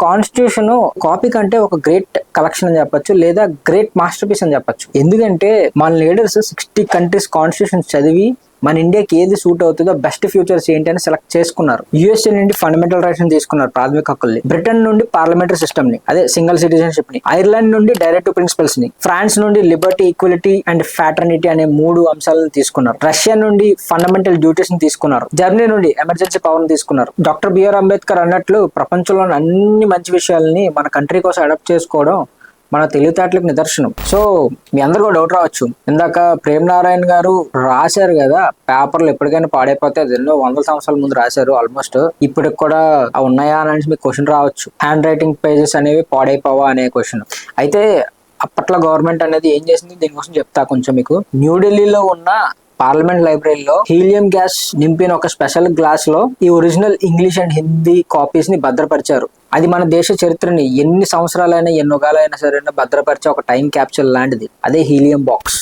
Constitution copy కంటే ఒక great collection అని చెప్పొచ్చు, లేదా గ్రేట్ మాస్టర్ పీస్ అని చెప్పొచ్చు. ఎందుకంటే మన లీడర్స్ 60 కంట్రీస్ కాన్స్టిట్యూషన్ చదివి మన ఇండియాకి ఏది సూట్ అవుతుందో, బెస్ట్ ఫ్యూచర్స్ ఏంటి అని సెలెక్ట్ చేసుకున్నారు. యుఎస్ఏ నుండి ఫండమెంటల్ రైట్స్ ని తీసుకున్నారు, ప్రాథమిక హక్కుల్ని. బ్రిటన్ నుండి పార్లమెంటరీ సిస్టమ్ ని, అదే సింగిల్ సిటిజన్షిప్ ని. ఐర్లాండ్ నుండి డైరెక్టివ్ ప్రిన్సిపల్స్ ని. ఫ్రాన్స్ నుండి లిబర్టీ, ఈక్వాలిటీ అండ్ ఫ్రాటర్నిటీ అనే 3 అంశాలను తీసుకున్నారు. రష్యా నుండి ఫండమెంటల్ డ్యూటీస్ ని తీసుకున్నారు. జర్మనీ నుండి ఎమర్జెన్సీ పవర్ ని తీసుకున్నారు. డాక్టర్ బిఆర్ అంబేద్కర్ అన్నట్లు ప్రపంచంలోని అన్ని మంచి విషయాలని మన కంట్రీ కోసం అడాప్ట్ చేసుకోవడం మన తెలివితేటలకు నిదర్శనం. సో మీ అందరికీ డౌట్ రావచ్చు, ఇందాక ప్రేమ్ నారాయణ గారు రాశారు కదా పేపర్లు ఎప్పటికైనా పాడైపోతే, అది ఎన్నో 100 సంవత్సరాల ముందు రాశారు, ఆల్మోస్ట్ ఇప్పటికి కూడా ఉన్నాయా అని మీకు క్వశ్చన్ రావచ్చు. హ్యాండ్ రైటింగ్ పేజెస్ అనేవి పాడైపోవా అనే క్వశ్చన్. అయితే అప్పట్లో గవర్నమెంట్ అనేది ఏం చేసింది దీనికోసం చెప్తా కొంచెం మీకు. న్యూఢిల్లీలో ఉన్న పార్లమెంట్ లైబ్రరీలో హీలియం గ్యాస్ నింపిన ఒక స్పెషల్ గ్లాస్ లో ఈ original English and Hindi copies ని భద్రపరిచారు. అది మన దేశ చరిత్రని ఎన్ని సంవత్సరాలైనా ఎన్ని యుగాలైనా సరే భద్రపరిచే ఒక టైం క్యాప్చర్ లాంటిది. అదే హీలియం బాక్స్.